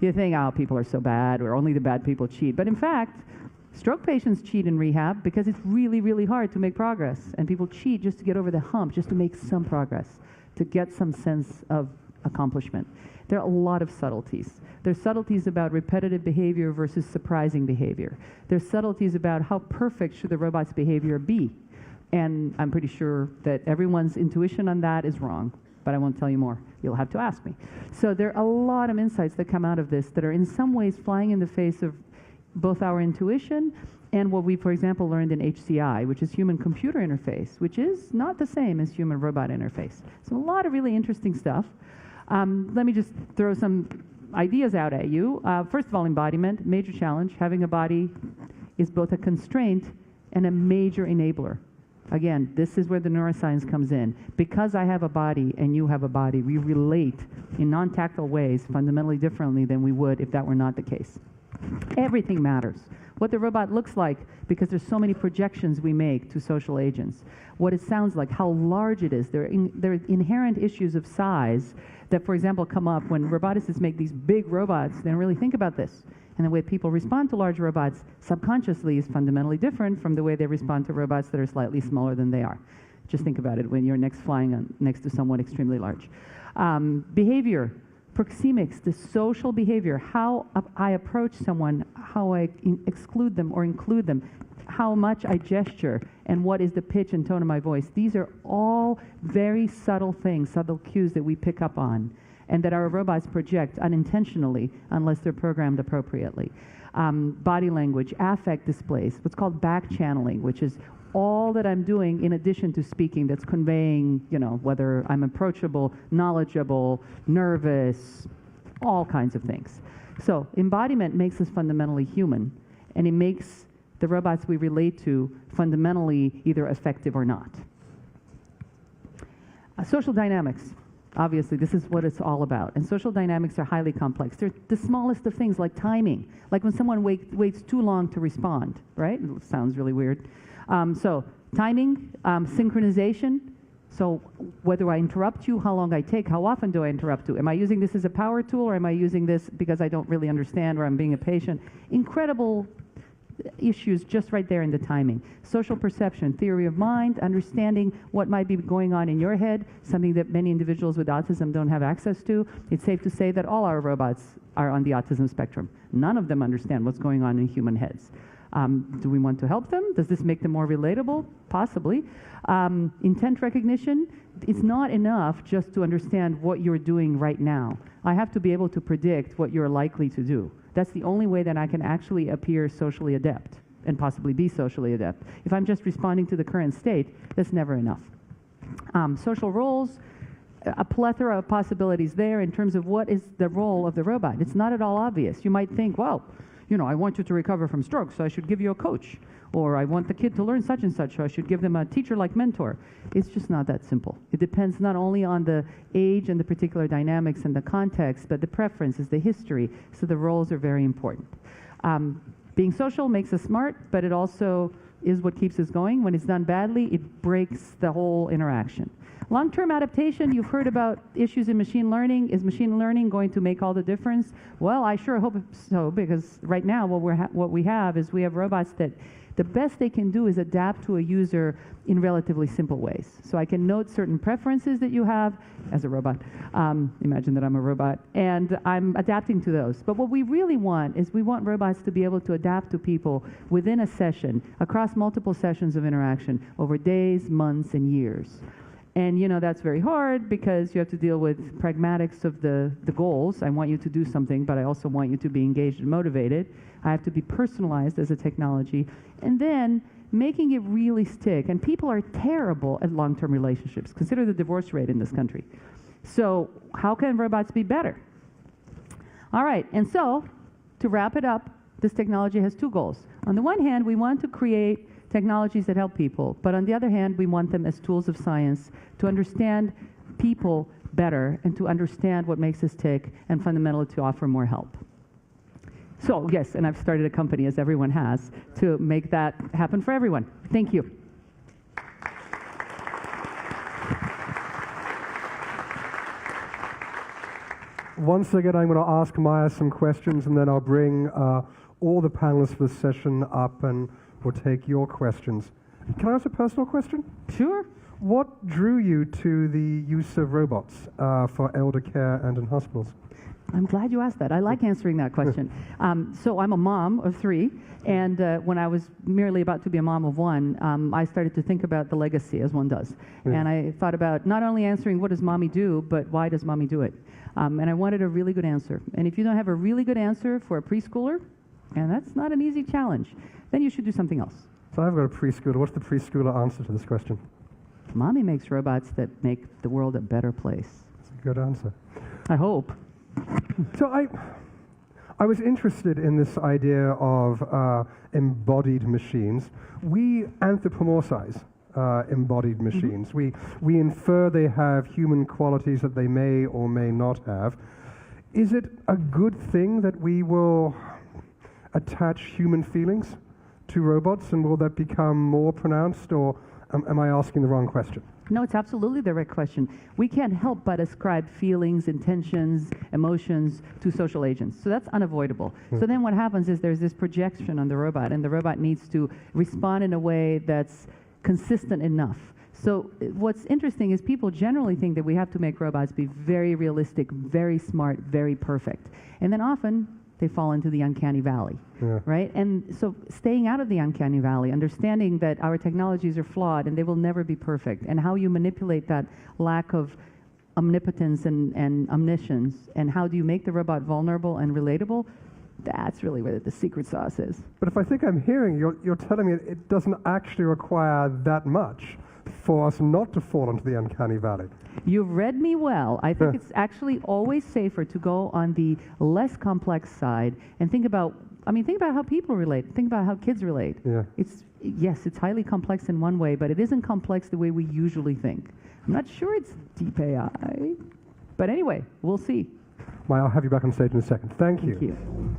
You think, oh, people are so bad, or only the bad people cheat. But in fact, stroke patients cheat in rehab because it's really, really hard to make progress. And people cheat just to get over the hump, just to make some progress, to get some sense of accomplishment. There are a lot of subtleties. There's subtleties about repetitive behavior versus surprising behavior. There's subtleties about how perfect should the robot's behavior be. And I'm pretty sure that everyone's intuition on that is wrong, but I won't tell you more. You'll have to ask me. So there are a lot of insights that come out of this that are in some ways flying in the face of both our intuition and what we, for example, learned in HCI, which is human-computer interface, which is not the same as human-robot interface. So a lot of really interesting stuff. Let me just throw some ideas out at you. First of all, embodiment, major challenge. Having a body is both a constraint and a major enabler. Again, this is where the neuroscience comes in. Because I have a body and you have a body, we relate in non-tactile ways fundamentally differently than we would if that were not the case. Everything matters. What the robot looks like, because there's so many projections we make to social agents. What it sounds like, how large it is. There are inherent issues of size that, for example, come up when roboticists make these big robots. They don't really think about this. And the way people respond to large robots subconsciously is fundamentally different from the way they respond to robots that are slightly smaller than they are. Just think about it when you're flying next to someone extremely large. Behavior, proxemics, the social behavior, how I approach someone, how I exclude them or include them, how much I gesture, and what is the pitch and tone of my voice. These are all very subtle things, subtle cues that we pick up on, and that our robots project unintentionally unless they're programmed appropriately. Body language, affect displays, what's called back channeling, which is all that I'm doing in addition to speaking that's conveying, whether I'm approachable, knowledgeable, nervous, all kinds of things. So embodiment makes us fundamentally human, and it makes the robots we relate to fundamentally either effective or not. Social dynamics. Obviously, this is what it's all about. And social dynamics are highly complex. They're the smallest of things, like timing. Like when someone waits too long to respond, right? It sounds really weird. So timing, synchronization. So whether I interrupt you, how long I take, how often do I interrupt you? Am I using this as a power tool, or am I using this because I don't really understand, or I'm being a patient? Incredible issues just right there in the timing. Social perception, theory of mind, understanding what might be going on in your head, something that many individuals with autism don't have access to. It's safe to say that all our robots are on the autism spectrum. None of them understand what's going on in human heads. Do we want to help them? Does this make them more relatable? Possibly. Intent recognition, it's not enough just to understand what you're doing right now. I have to be able to predict what you're likely to do. That's the only way that I can actually appear socially adept and possibly be socially adept. If I'm just responding to the current state, that's never enough. Social roles, a plethora of possibilities there in terms of what is the role of the robot. It's not at all obvious. You might think, well, I want you to recover from stroke, so I should give you a coach. Or I want the kid to learn such and such, so I should give them a teacher-like mentor. It's just not that simple. It depends not only on the age and the particular dynamics and the context, but the preferences, the history. So the roles are very important. Being social makes us smart, but it also is what keeps us going. When it's done badly, it breaks the whole interaction. Long-term adaptation, you've heard about issues in machine learning. Is machine learning going to make all the difference? Well, I sure hope so, because right now what we have is we have robots that the best they can do is adapt to a user in relatively simple ways. So I can note certain preferences that you have as a robot. Imagine that I'm a robot, and I'm adapting to those. But what we really want is we want robots to be able to adapt to people within a session, across multiple sessions of interaction, over days, months, and years. And that's very hard because you have to deal with pragmatics of the goals. I want you to do something, but I also want you to be engaged and motivated. I have to be personalized as a technology. And then making it really stick. And people are terrible at long-term relationships. Consider the divorce rate in this country. So how can robots be better? All right, and so to wrap it up, this technology has two goals. On the one hand, we want to create technologies that help people, but on the other hand, we want them as tools of science to understand people better and to understand what makes us tick and fundamentally to offer more help. So yes, and I've started a company, as everyone has, to make that happen for everyone. Thank you. Once again, I'm going to ask Maya some questions, and then I'll bring all the panelists for the session up, and we'll take your questions. Can I ask a personal question? Sure. What drew you to the use of robots for elder care and in hospitals? I'm glad you asked that. I like answering that question. So I'm a mom of 3, and when I was merely about to be a mom of 1, I started to think about the legacy, as one does. And I thought about not only answering what does mommy do, but why does mommy do it? And I wanted a really good answer. And if you don't have a really good answer for a preschooler, and that's not an easy challenge, then you should do something else. So I've got a preschooler. What's the preschooler answer to this question? Mommy makes robots that make the world a better place. That's a good answer. I hope. So I was interested in this idea of embodied machines. We anthropomorphize embodied machines. We infer they have human qualities that they may or may not have. Is it a good thing that we will attach human feelings to robots, and will that become more pronounced, or am I asking the wrong question? No, it's absolutely the right question. We can't help but ascribe feelings, intentions, emotions to social agents. So that's unavoidable. So then what happens is there's this projection on the robot, and the robot needs to respond in a way that's consistent enough. So what's interesting is people generally think that we have to make robots be very realistic, very smart, very perfect. And then often they fall into the uncanny valley, right? And so staying out of the uncanny valley, understanding that our technologies are flawed and they will never be perfect, and how you manipulate that lack of omnipotence and omniscience, and how do you make the robot vulnerable and relatable, that's really where the secret sauce is. But if I think I'm hearing, you're telling me it doesn't actually require that much for us not to fall into the uncanny valley. You've read me well. I think it's actually always safer to go on the less complex side and think about how people relate. Think about how kids relate. Yeah. Yes, it's highly complex in one way, but it isn't complex the way we usually think. I'm not sure it's deep AI, but anyway, we'll see. Maya, I'll have you back on stage in a second. Thank you. Thank you.